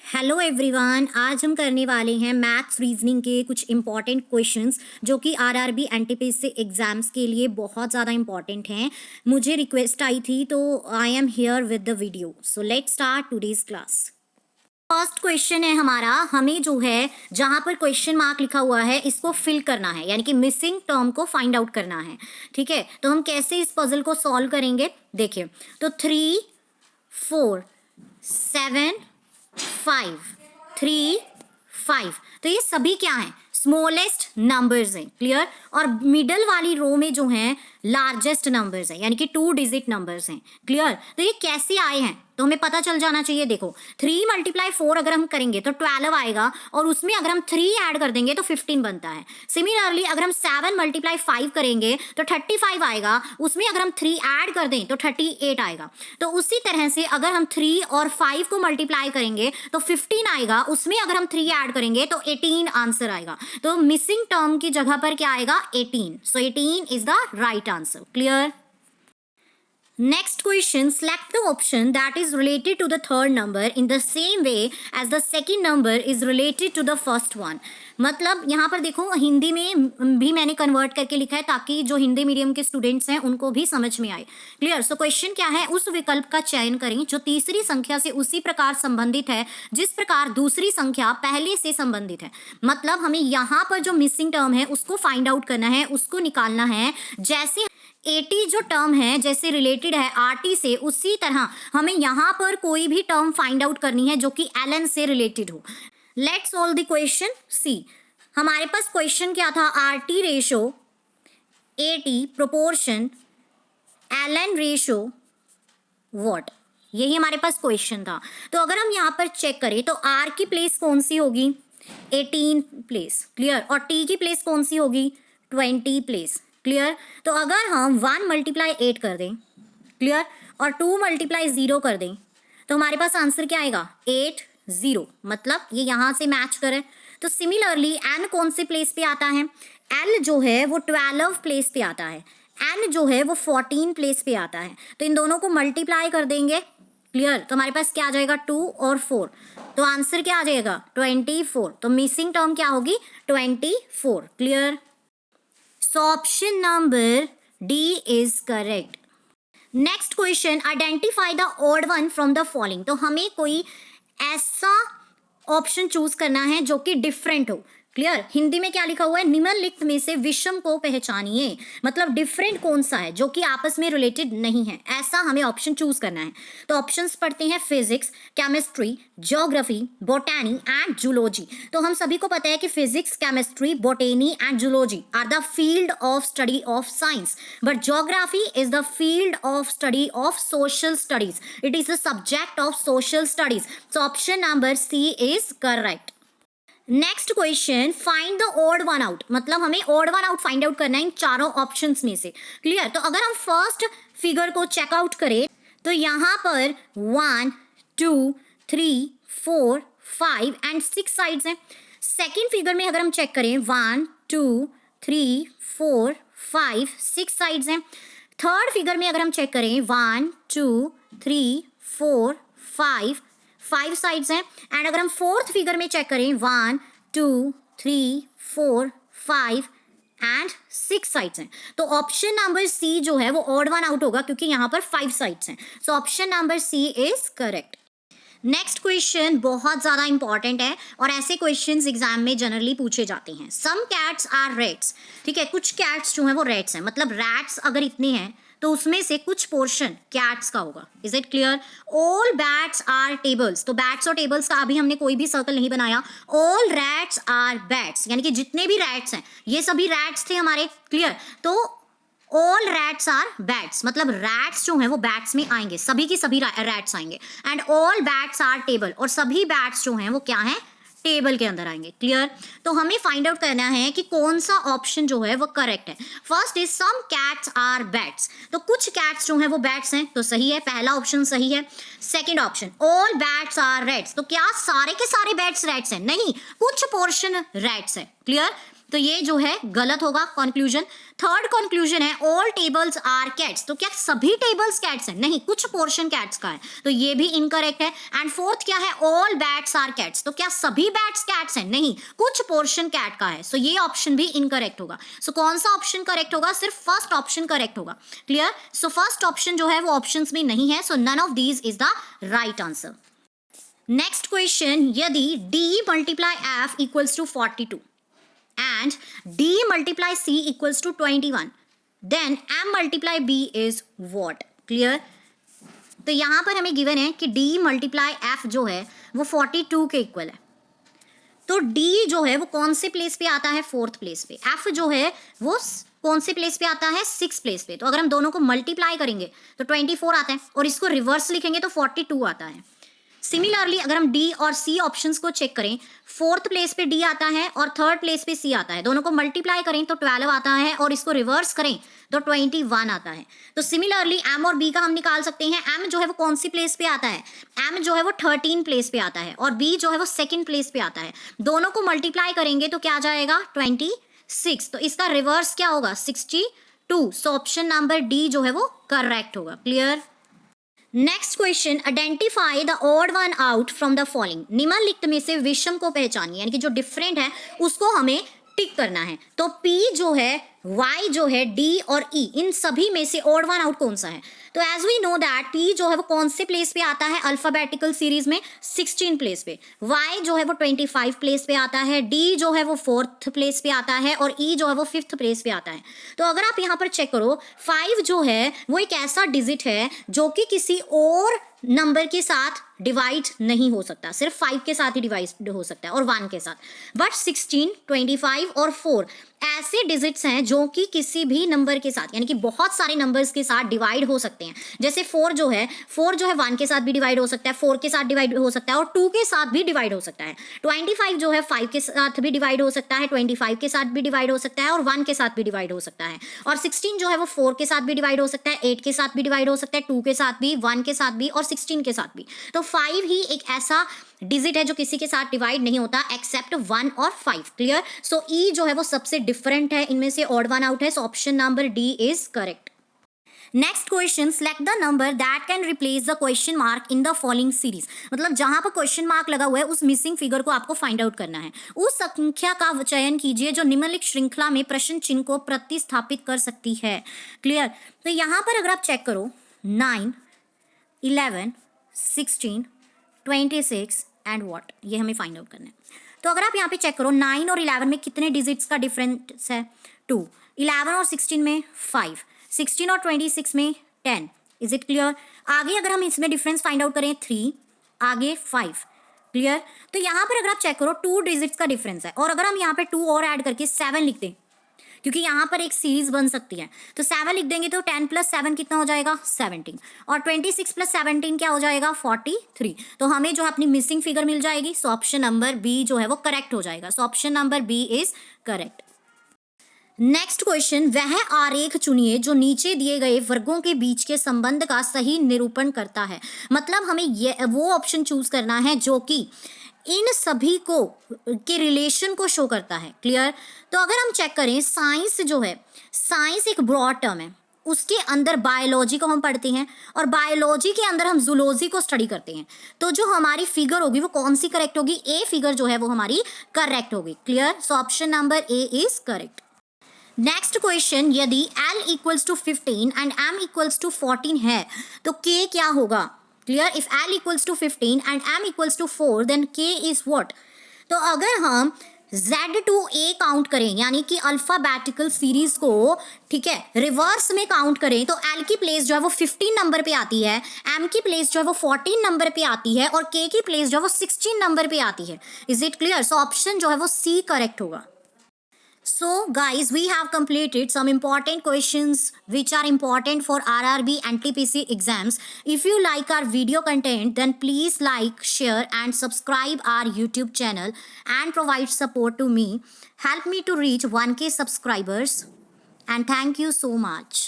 Hello everyone, आज हम करने वाले हैं मैथ्स रीजनिंग के कुछ इंपॉर्टेंट क्वेश्चंस जो कि आरआरबी एनटीपीसी एग्जाम्स के लिए बहुत ज़्यादा इंपॉर्टेंट हैं। मुझे रिक्वेस्ट आई थी तो I am here with the video. So let's start today's class. First question है हमारा, हमें जो है जहाँ पर क्वेश्चन मार्क लिखा हुआ है इसको फिल करना है, यानी कि मिसिंग टर्म को फाइंड आउट करना है। ठीक है, तो हम कैसे इस पजल को सॉल्व करेंगे देखिए। तो 3 4 7 5 3 5, तो ये सभी क्या हैं? स्मॉलेस्ट नंबर्स हैं। क्लियर। और मिडल वाली रो में जो हैं लार्जेस्ट नंबर्स हैं, यानी कि 2 डिजिट नंबर्स हैं। क्लियर। तो ये कैसे आए हैं तो हमें पता चल जाना चाहिए। देखो 3 × 4 अगर हम करेंगे तो 12 आएगा, और उसमें अगर हम 3 ऐड कर देंगे तो 15 बनता है। सिमिलरली अगर हम 7 × 5 करेंगे तो 35 आएगा, उसमें अगर हम 3 ऐड कर दें तो 38 आएगा। तो उसी तरह से अगर हम 3 और 5 को मल्टीप्लाई करेंगे तो 15 आएगा, उसमें अगर हम 3 ऐड करेंगे तो 18 आंसर आएगा। तो मिसिंग टर्म की जगह पर क्या आएगा? 18। सो 18 is the right answer. Clear. Next question, select the option that is related to the third number in the same way as the second number is related to the first one। मतलब यहाँ पर देखो हिंदी में भी मैंने convert करके लिखा है ताकि जो हिंदी मीडियम के स्टूडेंट्स हैं उनको भी समझ में आए। क्लियर। सो क्वेश्चन क्या है? उस विकल्प का चयन करें जो तीसरी संख्या से उसी प्रकार संबंधित है जिस प्रकार दूसरी संख्या पहले से संबंधित है। मतलब हमें यहाँ पर जो मिसिंग टर्म है उसको फाइंड आउट करना है, उसको निकालना है। जैसे 80 जो टर्म है जैसे रिलेटेड है RT से, उसी तरह हमें यहाँ पर कोई भी टर्म फाइंड आउट करनी है जो कि LN से रिलेटेड हो। Let's solve the question. सी, हमारे पास क्वेश्चन क्या था? RT ratio 80 proportion LN ratio what, यही हमारे पास क्वेश्चन था। तो अगर हम यहाँ पर चेक करें तो R की प्लेस कौन सी होगी? 18 प्लेस। क्लियर। और T की प्लेस कौन सी होगी? 20 प्लेस। क्लियर। तो अगर हम 1 × 8 कर दें, क्लियर, और 2 × 0 कर दें तो हमारे पास आंसर क्या आएगा? 8 0। मतलब ये यहाँ से मैच करे। तो सिमिलरली N कौन से प्लेस पे आता है? L जो है वो 12 प्लेस पे आता है, N जो है वो 14 प्लेस पे आता है। तो इन दोनों को मल्टीप्लाई कर देंगे। क्लियर। तो हमारे पास क्या आ जाएगा? 2 और 4। तो आंसर क्या आ जाएगा? 24। तो मिसिंग टर्म क्या होगी? 24। Clear. So option number D is correct. Next question, identify the odd one from the following। तो हमें कोई ऐसा ऑप्शन चूज करना है जो कि डिफरेंट हो। क्लियर। हिंदी में क्या लिखा हुआ है? निम्नलिखित में से विषम को पहचानिए। मतलब डिफरेंट कौन सा है जो कि आपस में रिलेटेड नहीं है, ऐसा हमें ऑप्शन चूज करना है। तो ऑप्शंस पढ़ते हैं, physics, chemistry, geography, botany and zoology. तो हम सभी को पता है कि physics, chemistry, botany and zoology are the field of study of science, but geography is the field of study of social studies. It is the subject of social studies. So option number C is correct. Next question, find the odd one out. मतलब हमें odd one out find out करना है इन चारों options में से। Clear. तो अगर हम फर्स्ट फिगर को चेकआउट करें तो यहाँ पर 1 2 3 4 5 एंड 6 साइड्स हैं। सेकेंड फिगर में अगर हम चेक करें 1 2 3 4 5 6 साइड्स हैं। थर्ड फिगर में अगर हम चेक करें 1 2 3 4 5 साइड्स हैं। एंड अगर हम फोर्थ फिगर में चेक करें 1 2 3 4 5 एंड 6 साइड्स हैं। तो ऑप्शन नंबर सी जो है वो ऑड वन आउट होगा क्योंकि यहाँ पर 5 साइड्स हैं। So option number C is correct. Next question बहुत ज़्यादा इंपॉर्टेंट है और ऐसे क्वेश्चंस एग्जाम में जनरली पूछे जाते हैं। Some cats are rats. ठीक है, कुछ कैट्स जो हैं वो रेट्स हैं। मतलब रैट्स अगर इतने हैं तो उसमें से कुछ पोर्शन कैट्स का होगा। Is it clear? All bats are tables. तो बैट्स और टेबल्स का अभी हमने कोई भी सर्कल नहीं बनाया। ऑल रैट्स आर बैट्स, यानी कि जितने भी रैट्स हैं ये सभी रैट्स थे हमारे। क्लियर। तो ऑल रैट्स आर बैट्स, मतलब रैट्स जो हैं वो बैट्स में आएंगे, सभी की सभी रैट्स आएंगे। And all bats are table, और सभी बैट्स जो हैं वो क्या हैं? टेबल के अंदर आएंगे। क्लियर। तो हमें फाइंड आउट करना है कि कौन सा ऑप्शन जो है वो करेक्ट है। First is some cats are bats. तो कुछ कैट्स जो हैं वो बैट्स हैं, तो सही है, पहला ऑप्शन सही है। Second option, all bats are rats. तो क्या सारे के सारे बैट्स रैट्स हैं? नहीं, कुछ पोर्शन रैट्स है। क्लियर। तो ये जो है गलत होगा कंक्लूजन। थर्ड कंक्लूजन है ऑल टेबल्स आर कैट्स, तो क्या सभी टेबल्स कैट्स हैं? नहीं, कुछ पोर्शन कैट्स का है, तो ये भी इनकरेक्ट है। एंड फोर्थ क्या है, ऑल बैट्स आर कैट्स, तो क्या सभी बैट्स कैट्स हैं? नहीं, कुछ पोर्शन कैट का है, सो ये ऑप्शन भी इनकरेक्ट होगा। सो कौन सा ऑप्शन करेक्ट होगा? सिर्फ फर्स्ट ऑप्शन करेक्ट होगा। क्लियर? सो फर्स्ट ऑप्शन जो है वो ऑप्शंस में नहीं है, so none of these is the right answer. Next question, यदि d multiply f equals to 42 and d multiply c equals to 21, then m multiply b is what? Clear? तो यहाँ पर हमें गिवन है कि d multiply f जो है वो 42 के इक्वल है। तो d जो है वो कौन से प्लेस पे आता है? फोर्थ प्लेस पे। f जो है वो कौन से प्लेस पे आता है? 6 प्लेस पे। तो अगर हम दोनों को मल्टीप्लाई करेंगे तो 24 आता है, और इसको रिवर्स लिखेंगे तो 42 आता है। सिमिलरली अगर हम डी और सी ऑप्शंस को चेक करें, फोर्थ प्लेस पे डी आता है और थर्ड प्लेस पे सी आता है, दोनों को मल्टीप्लाई करें तो 12 आता है, और इसको रिवर्स करें तो 21 आता है। तो सिमिलरली एम और बी का हम निकाल सकते हैं। एम जो है वो कौन सी प्लेस पे आता है? एम जो है वो 13 प्लेस पे आता है, और बी जो है वो सेकेंड प्लेस पे आता है। दोनों को मल्टीप्लाई करेंगे तो क्या आ जाएगा? 26। तो इसका रिवर्स क्या होगा? 62। सो ऑप्शन नंबर डी जो है वो करेक्ट होगा। Clear? Next question, identify the odd one out from the following. निम्नलिखित में से विषम को पहचानिए, यानी कि जो डिफरेंट है उसको हमें टिक करना है। तो P जो है, Y जो है, D और E, इन सभी में से ऑड वन आउट कौन सा है? तो as we know that P जो है वो कौन से प्लेस पे आता है अल्फाबेटिकल सीरीज में? 16 प्लेस पे। Y जो है वो 25 प्लेस पे आता है, D जो है वो 4th प्लेस पे आता है, और E जो है वो 5th प्लेस पे आता है। तो अगर आप यहाँ पर चेक करो, 5 जो है वो एक ऐसा डिजिट है जो कि किसी और नंबर के साथ डिवाइड नहीं हो सकता, सिर्फ 5 के साथ ही डिवाइड हो सकता है और 1 के साथ। बट 16, 25 और 4 ऐसे डिजिट्स हैं जो कि किसी भी नंबर के साथ, यानी कि बहुत सारे नंबर्स के साथ डिवाइड हो सकते हैं। जैसे 4 जो है 1 के साथ भी डिवाइड हो सकता है, 4 के साथ डिवाइड हो सकता है, और 2 के साथ भी डिवाइड हो सकता है। 25 जो है 5 के साथ भी डिवाइड हो सकता है, 25 के साथ भी डिवाइड हो सकता है, और 1 के साथ भी डिवाइड हो सकता है। और 16 जो है वो 4 के साथ भी डिवाइड हो सकता है, 8 के साथ भी डिवाइड हो सकता है, 2 के साथ भी, 1 के साथ भी, और 16 के साथ भी। तो 5 ही एक ऐसा डिजिट है जो किसी के साथ डिवाइड नहीं होता एक्सेप्ट 1 और 5। क्लियर? सो ई जो है वो सबसे डिफरेंट है इनमें से, ऑड वन आउट है, सो option number D is correct. Next question, select the number that can replace the question mark in the following series. मतलब जहां पर क्वेश्चन मार्क लगा हुआ है उस मिसिंग फिगर को आपको फाइंड आउट करना है। उस संख्या का चयन कीजिए जो निम्नलिखित श्रृंखला में प्रश्न चिन्ह को प्रतिस्थापित कर सकती है। क्लियर? तो यहाँ पर अगर आप चेक करो, 9, 11, 16, 26 एंड व्हाट, ये हमें फाइंड आउट करना है। तो अगर आप यहाँ पे चेक करो, 9 और 11 में कितने डिजिट्स का डिफरेंस है? 2। 11 और 16 में 5, 16 और 26 में 10। Is it clear? आगे अगर हम इसमें डिफरेंस फाइंड आउट करें 3, आगे 5। क्लियर? तो यहाँ पर अगर आप चेक करो 2 डिजिट्स का डिफरेंस है, और अगर हम यहाँ पे 2 और ऐड करके 7 लिख दें, क्योंकि यहाँ पर एक सीरीज बन सकती है, तो 7 लिख देंगे तो 10 + 7 कितना हो जाएगा? 17, और 26 + 17 क्या हो जाएगा? 43। तो हमें जो अपनी मिसिंग फिगर मिल जाएगी, सो ऑप्शन नंबर बी जो है वो करेक्ट हो जाएगा। So option number B is correct. Next question, वह आरेख चुनिए जो नीचे दिए गए वर्गों के बीच के संबंध का सही निरूपण करता है। मतलब हमें ये वो ऑप्शन चूज करना है जो कि इन सभी को के रिलेशन को शो करता है। क्लियर? तो अगर हम चेक करें, साइंस जो है, साइंस एक ब्रॉड टर्म है, उसके अंदर बायोलॉजी को हम पढ़ते हैं, और बायोलॉजी के अंदर हम जूलॉजी को स्टडी करते हैं। तो जो हमारी फिगर होगी वो कौन सी करेक्ट होगी? ए फिगर जो है वो हमारी करेक्ट होगी। Clear? So option number A is correct. Next question, यदि L equals to 15 and M equals to 14 है तो K क्या होगा? Clear? If L equals to 15 and M equals to 4 then K is what? तो अगर हम Z to A count करें, यानी कि अल्फाबेटिकल सीरीज को, ठीक है, रिवर्स में काउंट करें, तो L की प्लेस जो है वो 15 नंबर पे आती है, M की प्लेस जो है वो 14 नंबर पे आती है, और K की प्लेस जो है वो 16 नंबर पे आती है। Is it clear? So option जो है वो C करेक्ट होगा। So guys, we have completed some important questions which are important for RRB and TPC exams. If you like our video content, then please like, share and subscribe our YouTube channel and provide support to me. Help me to reach 1K subscribers, and thank you so much.